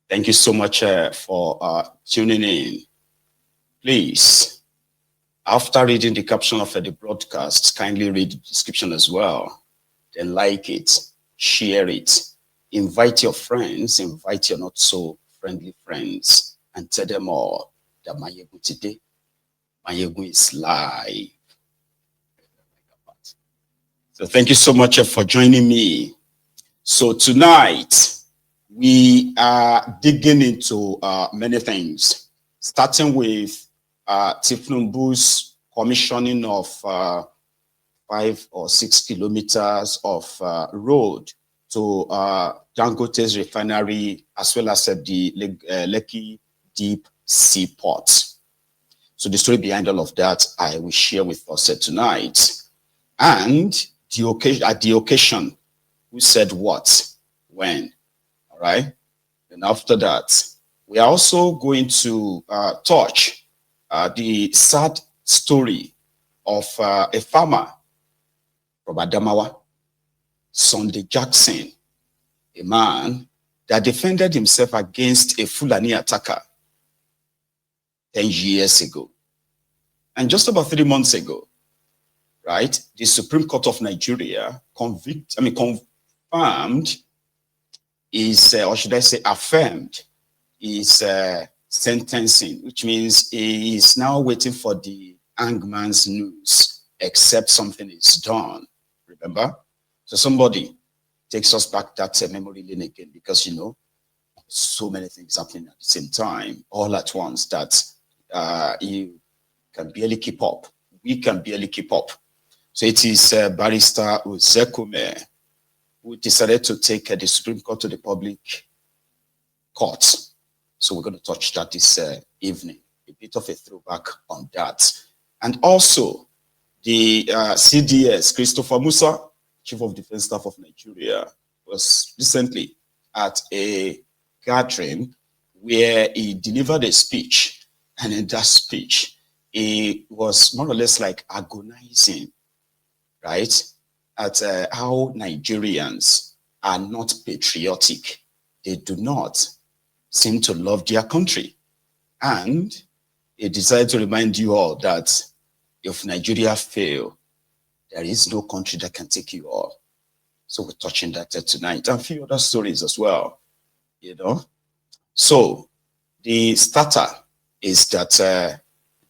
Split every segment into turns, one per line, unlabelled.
Thank you so much for tuning in. Please, after reading the caption of the broadcast, kindly read the description as well. Then like it, share it, invite your friends, invite your not so friendly friends, and tell them all that Mayegu today, Mayegu is live. So thank you so much for joining me. So tonight, we are digging into many things, starting with Tinubu's commissioning of 5 or 6 kilometers of road to Dangote's refinery, as well as the Lekki Deep Sea Port. So the story behind all of that, I will share with us tonight. And the occasion, at the occasion, who said what, when, all right? And after that, we are also going to touch the sad story of a farmer from Adamawa, Sunday Jackson, a man that defended himself against a Fulani attacker 10 years ago. And just about 3 months ago, right, the Supreme Court of Nigeria confirmed is, or should I say affirmed, is sentencing, which means he is now waiting for the hangman's noose, except something is done. Remember? So somebody takes us back that memory lane again, because, you know, so many things happening at the same time, all at once, that you can barely keep up. We can barely keep up. So it is Barrister Uzekume who decided to take the Supreme Court to the public court. So we're going to touch that this evening, a bit of a throwback on that. And also the CDS, Christopher Musa, Chief of Defense Staff of Nigeria, was recently at a gathering where he delivered a speech. And in that speech, he was more or less like agonizing, right, at how Nigerians are not patriotic. They do not seem to love their country. And he decided to remind you all that if Nigeria fail, there is no country that can take you all. So we're touching that tonight, and a few other stories as well, you know. So the starter is that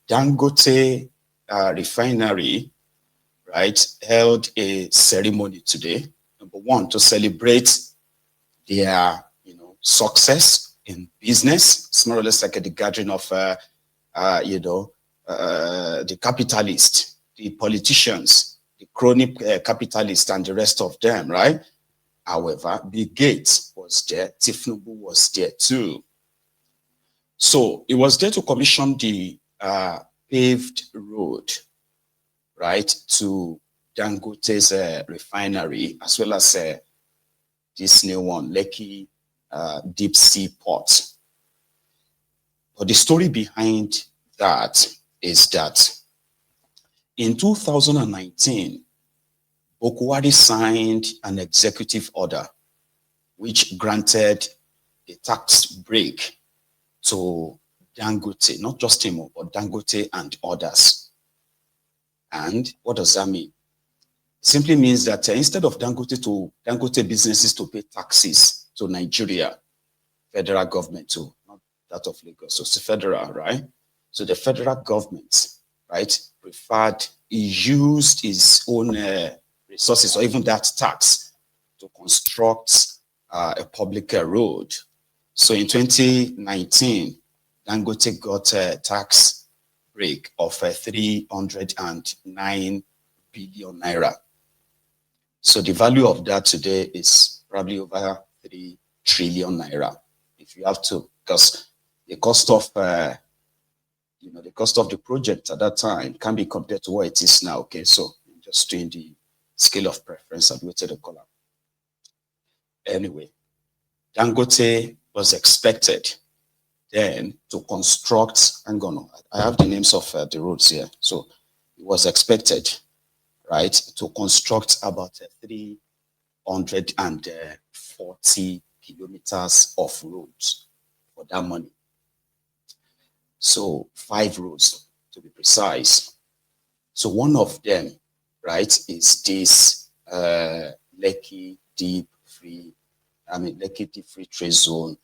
Dangote Refinery, right, held a ceremony today. Number one, to celebrate their, you know, success in business. It's more or less like the gathering of, the capitalists, the politicians, the crony capitalists, and the rest of them, right? However, Bill Gates was there. Tinubu was there too. So it was there to commission the paved road, right, to Dangote's refinery, as well as this new one, Lekki Deep Sea Port. But the story behind that is that in 2019, Buhari signed an executive order which granted a tax break to Dangote, not just him, but Dangote and others. And what does that mean? It simply means that instead of Dangote businesses to pay taxes to Nigeria, federal government too, not that of Lagos, so it's the federal, right? So the federal government, right, he used his own resources, or even that tax, to construct a public road. So in 2019, Dangote got a tax break of 309 billion naira. So the value of that today is probably over 3 trillion naira. If you have to, because the cost of the cost of the project at that time can be compared to what it is now. Okay, so I'm just doing the scale of preference and weighted the column. Anyway, Dangote was expected then to construct, hang on, I have the names of the roads here. So it was expected, right, to construct about 304 40 kilometers of roads for that money. So 5 roads to be precise. So one of them, right, is this Lekki Deep Free Trade Zone,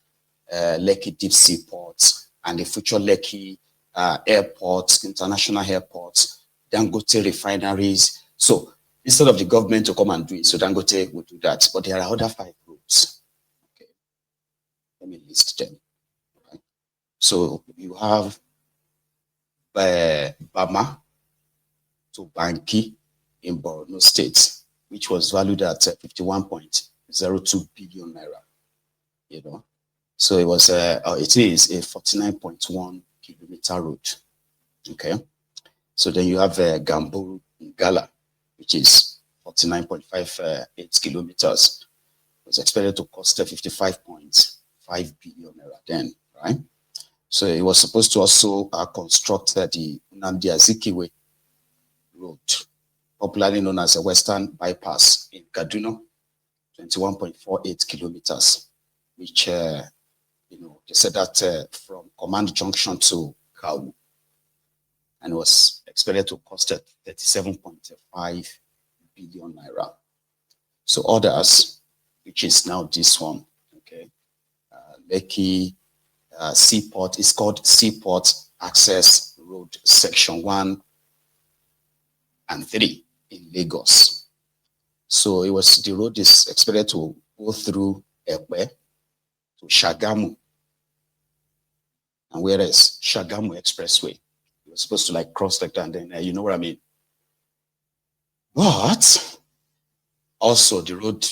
Lekki Deep Sea Port, and the future Lekki airports, international airports, Dangote refineries. So instead of the government to come and do it, so Dangote would do that. But there are other 5 roads. Okay, let me list them. Okay. So you have Bama to Banki in Borno State, which was valued at 51.02 billion naira. You know, so it was it is a 49.1 kilometer road. Okay, so then you have Gamboru Ngala, which is 49.58 kilometers. It was expected to cost 55.5 billion naira then, right? So it was supposed to also construct the Nnamdi Azikiwe road, popularly known as a Western Bypass in Kaduna, 21.48 kilometers, which, you know, they said that from Command Junction to Kawu, and was expected to cost 37.5 billion naira. So others, which is now this one, okay, Lekki Seaport, is called Seaport Access Road Section 1 and 3 in Lagos. So the road is expected to go through Ekpe to Shagamu. And whereas Shagamu Expressway, it was supposed to like cross like that, and then you know what I mean. But also the road,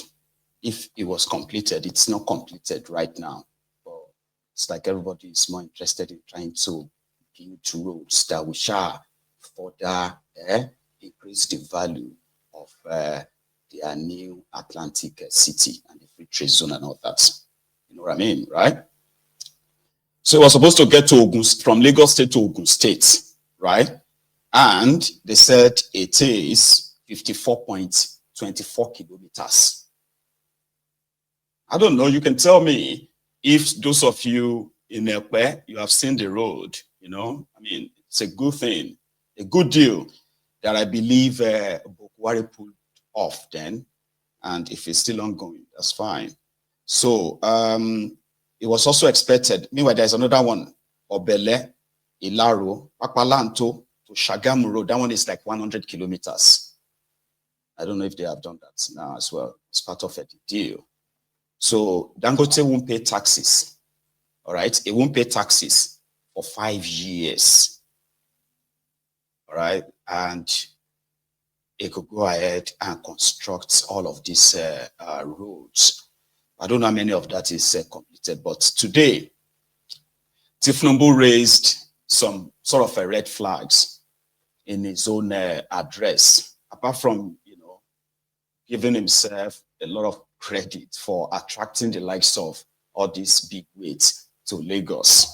if it was completed, it's not completed right now. But it's like everybody is more interested in trying to build roads that will shall further increase the value of their new Atlantic city and the free trade zone and all that. You know what I mean, right? So it was supposed to get to Ogun, from Lagos State to Ogun State, right? And they said it is 54.24 kilometers. I don't know, you can tell me if those of you in Ekpe, you have seen the road, you know, I mean, it's a good thing, a good deal that I believe Bokwari pulled off then. And if it's still ongoing, that's fine. So it was also expected. Meanwhile, there's another one, Obele, Ilaro, Papalanto to Shagamu Road. That one is like 100 kilometers. I don't know if they have done that now as well. It's part of a deal. So Dangote won't pay taxes. All right, it won't pay taxes for 5 years. All right, and it could go ahead and construct all of these roads. I don't know how many of that is completed, but today, Tinubu raised some sort of red flags in his own address, apart from, you know, giving himself a lot of credit for attracting the likes of all these big wigs to Lagos.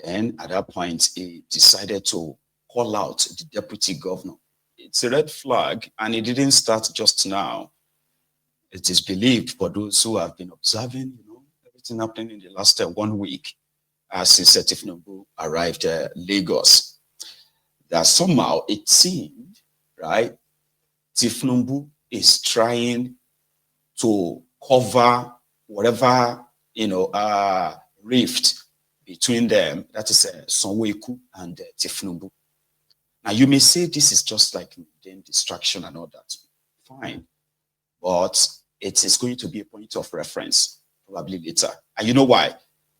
And at that point, he decided to call out the deputy governor. It's a red flag, and it didn't start just now. It is believed, for those who have been observing, you know, everything happening in the last 1 week since Tinubu arrived at Lagos, that somehow it seemed, right, Tinubu is trying to cover whatever, you know, rift between them, that is Sanwoiku and Tinubu. Now, you may say this is just like distraction and all that. Fine. But it is going to be a point of reference probably later. And you know why?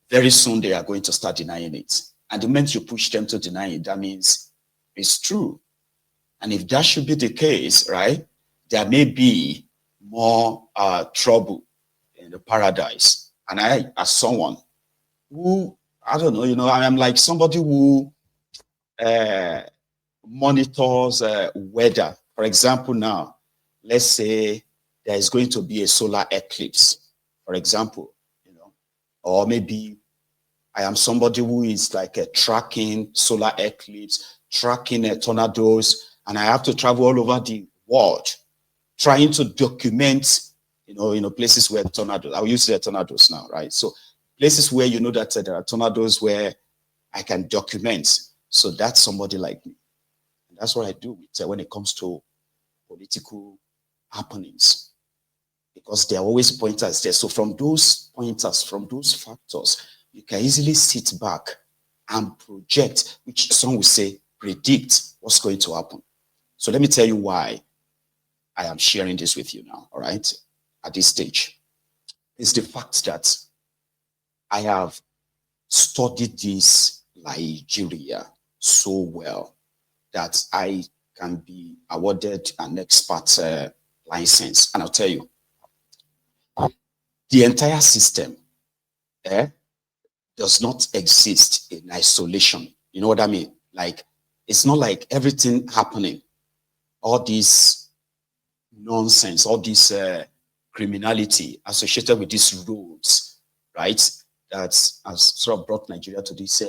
Very soon they are going to start denying it. And the moment you push them to deny it, that means it's true. And if that should be the case, right, there may be more trouble in the paradise. And I, as someone who, I don't know, you know, I am like somebody who monitors weather. For example, now, let's say there is going to be a solar eclipse, for example, you know, or maybe I am somebody who is like tracking solar eclipse, tracking tornadoes, and I have to travel all over the world trying to document places where tornadoes, I'll use the tornadoes now, right? So places where you know that there are tornadoes where I can document. So that's somebody like me. And that's what I do when it comes to political happenings, because there are always pointers there. So from those pointers, from those factors, you can easily sit back and project, which some will say predict what's going to happen. So let me tell you why I am sharing this with you now, all right, at this stage. It's the fact that I have studied this Nigeria so well that I can be awarded an expert license. And I'll tell you, the entire system does not exist in isolation. You know what I mean? Like, it's not like everything happening, all this nonsense, all this criminality associated with these roads, right? That has sort of brought Nigeria to this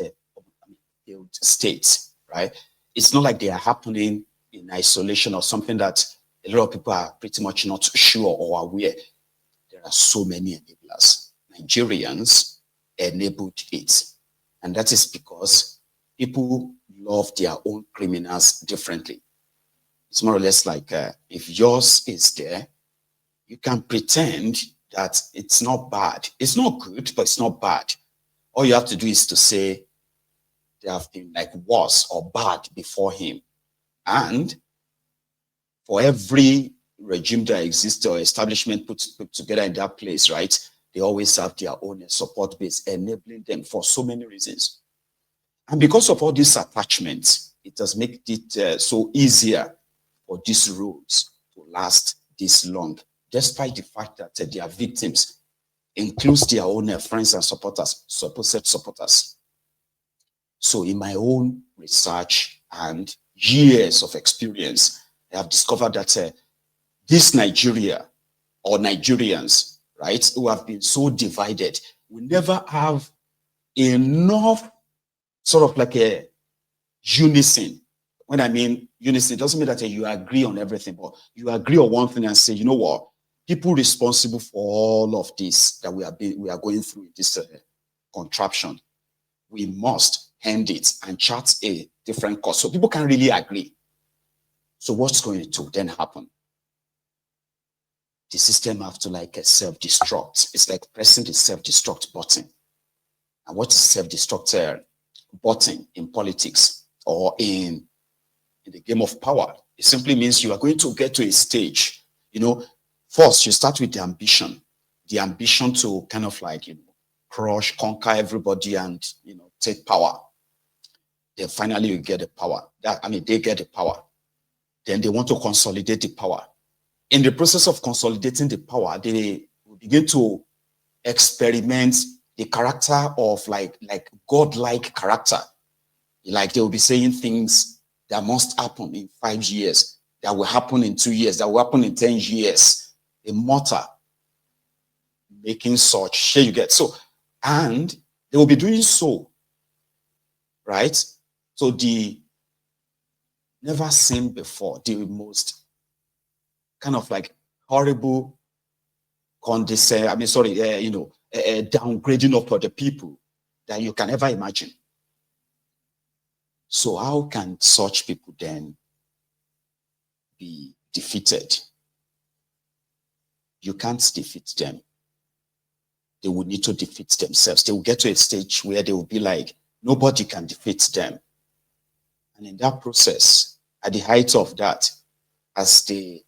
failed state, right? It's not like they are happening in isolation or something that a lot of people are pretty much not sure or aware. There are so many enablers. Nigerians enabled it. And that is because people love their own criminals differently. It's more or less like if yours is there, you can pretend that it's not bad. It's not good, but it's not bad. All you have to do is to say they have been like worse or bad before him. And for every regime that exists or establishment put together in that place, right, they always have their own support base, enabling them for so many reasons. And because of all these attachments, it does make it so easier for these roads to last this long, despite the fact that their victims includes their own friends and supporters, supposed supporters. So in my own research and years of experience, I have discovered that this Nigeria or Nigerians, right, who have been so divided, we never have enough sort of like a unison. When I mean unison, it doesn't mean that you agree on everything, but you agree on one thing and say, you know what, people responsible for all of this that we are going through this contraption, we must end it and chart a different course. So people can really agree. So what's going to then happen? The system have to like self-destruct. It's like pressing the self-destruct button. And what is self-destruct button in politics or in the game of power? It simply means you are going to get to a stage, first you start with the ambition to kind of like, crush, conquer everybody and, take power. Then finally you get the power. They get the power. Then they want to consolidate the power. In the process of consolidating the power, they will begin to experiment the character of like godlike character. Like they will be saying things that must happen in 5 years, that will happen in 2 years, that will happen in 10 years. A mortar making such, here you get. So, and they will be doing so, right? So the never seen before, the most kind of like horrible downgrading of the people that you can ever imagine. So how can such people then be defeated? You can't defeat them. They will need to defeat themselves. They will get to a stage where they will be like, nobody can defeat them. And in that process, at the height of that, as they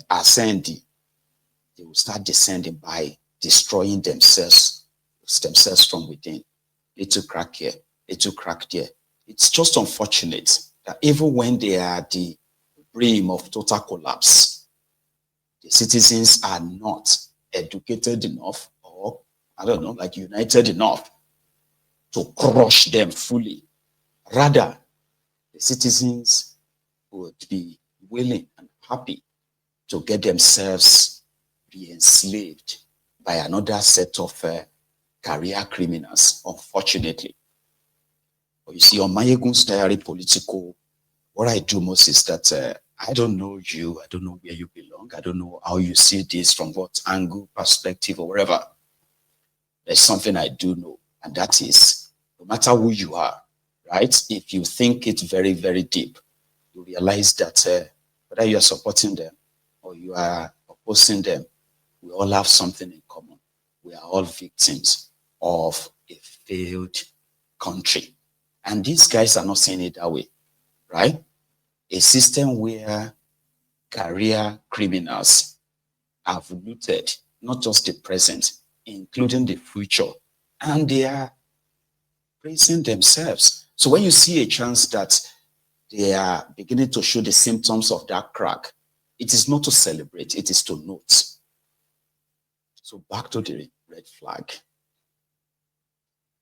ascend, they will start descending by destroying themselves from within. Little crack here, little crack there. It's just unfortunate that even when they are at the brim of total collapse, the citizens are not educated enough or, united enough to crush them fully. Rather, the citizens would be willing and happy to get themselves re-enslaved by another set of career criminals, unfortunately. But you see, on Mayegun's diary political, what I do most is that I don't know you. I don't know where you belong. I don't know how you see this from what angle, perspective, or whatever. There's something I do know, and that is, no matter who you are, right? If you think it's very, very deep, you realize that whether you are supporting them or you are opposing them, we all have something in common. We are all victims of a failed country. And these guys are not saying it that way, right? A system where career criminals have looted not just the present, including the future, and they are praising themselves. So when you see a chance that they are beginning to show the symptoms of that crack, it is not to celebrate, it is to note. So back to the red flag.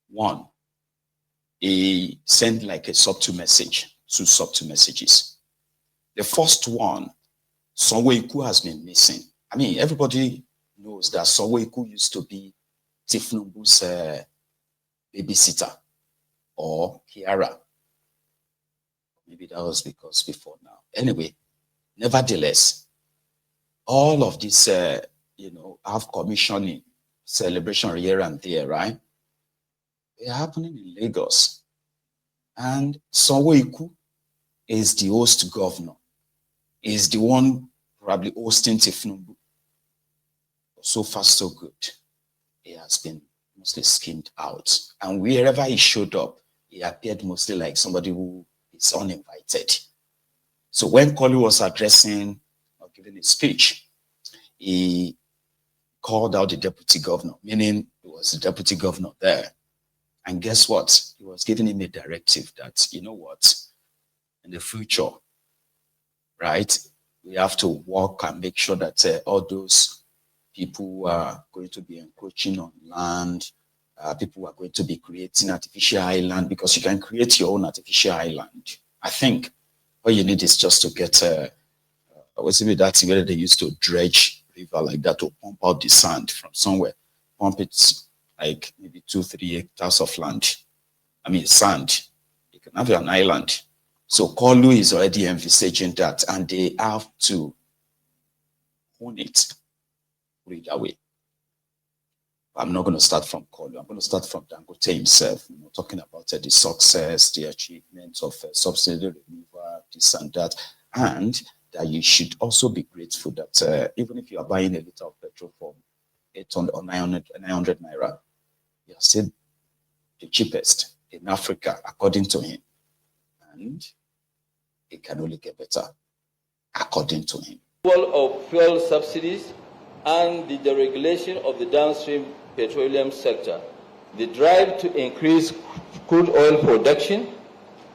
One, he sent like a subtle message, two subtle messages. The first one, Sanwoiku has been missing. I mean, everybody knows that Sanwoiku used to be Tinubu's babysitter or Kiara. Maybe that was because before now. Anyway, nevertheless, all of this, have commissioning, celebration here and there, right? They're happening in Lagos. And Sanwoiku is the host governor. Is the one probably hosting Tinubu. So far, so good. He has been mostly skimmed out. And wherever he showed up, he appeared mostly like somebody who is uninvited. So when Kolu was addressing or giving a speech, he called out the deputy governor, meaning it was the deputy governor there. And guess what? He was giving him a directive that, you know what, in the future, right, we have to work and make sure that all those people who are going to be encroaching on land, people who are going to be creating artificial island, because you can create your own artificial island. I think all you need is just to get what's it that thing where they used to dredge river like that to pump out the sand from somewhere, pump it like maybe 2-3 hectares of land. I mean sand. You can have an island. So Kolu is already envisaging that, and they have to own it, put it away. I'm not going to start from Kolu. I'm going to start from Dangote himself, talking about the success, the achievements of subsidy removal, this and that, and that you should also be grateful that even if you are buying a liter of petrol for 800 or 900 naira, you are still the cheapest in Africa, according to him. And it can only get better, according to him.
Of fuel subsidies and the deregulation of the downstream petroleum sector, the drive to increase crude oil production,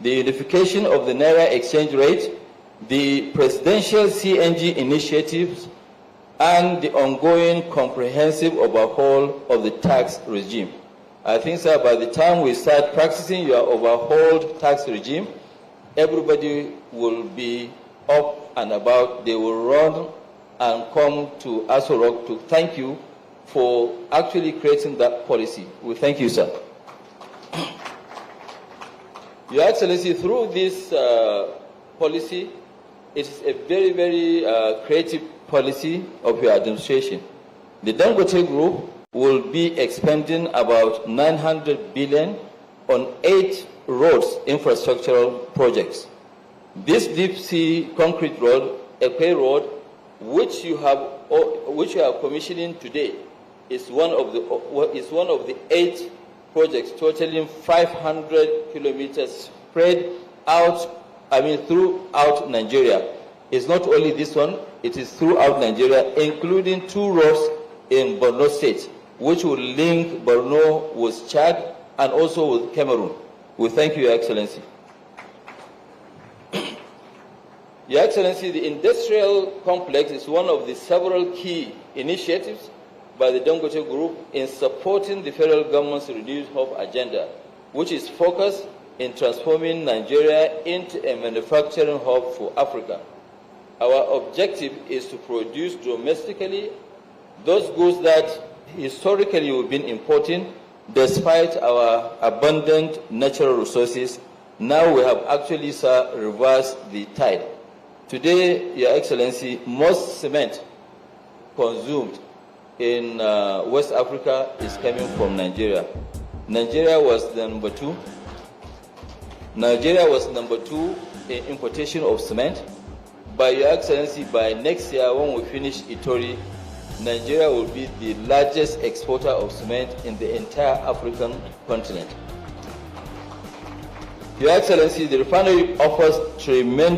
the unification of the Naira exchange rate, the presidential CNG initiatives, and the ongoing comprehensive overhaul of the tax regime. I think, sir, by the time we start practicing your overhauled tax regime, everybody will be up and about. They will run and come to Aso Rock to thank you for actually creating that policy. We thank you, sir. Your Excellency, through this policy, it is a very, very creative policy of your administration. The Dangote Group will be expending about 900 billion on 8 roads infrastructural projects. This deep sea concrete road, Ekwe Road, which you are commissioning today, is one of the 8 projects totaling 500 kilometers spread out, throughout Nigeria. It's not only this one, it is throughout Nigeria, including 2 roads in Borno State, which will link Borno with Chad and also with Cameroon. We thank you, Your Excellency. Your Excellency, the industrial complex is one of the several key initiatives by the Dangote Group in supporting the federal government's reduced hope agenda, which is focused in transforming Nigeria into a manufacturing hub for Africa. Our objective is to produce domestically those goods that historically we've been importing, despite our abundant natural resources. Now we have actually, sir, reversed the tide. Today, Your Excellency, most cement consumed in West Africa is coming from Nigeria. Nigeria was number two. Nigeria was number 2 in importation of cement. By Your Excellency, by next year when we finish Itori, Nigeria will be the largest exporter of cement in the entire African continent. Your Excellency, the refinery offers tremendous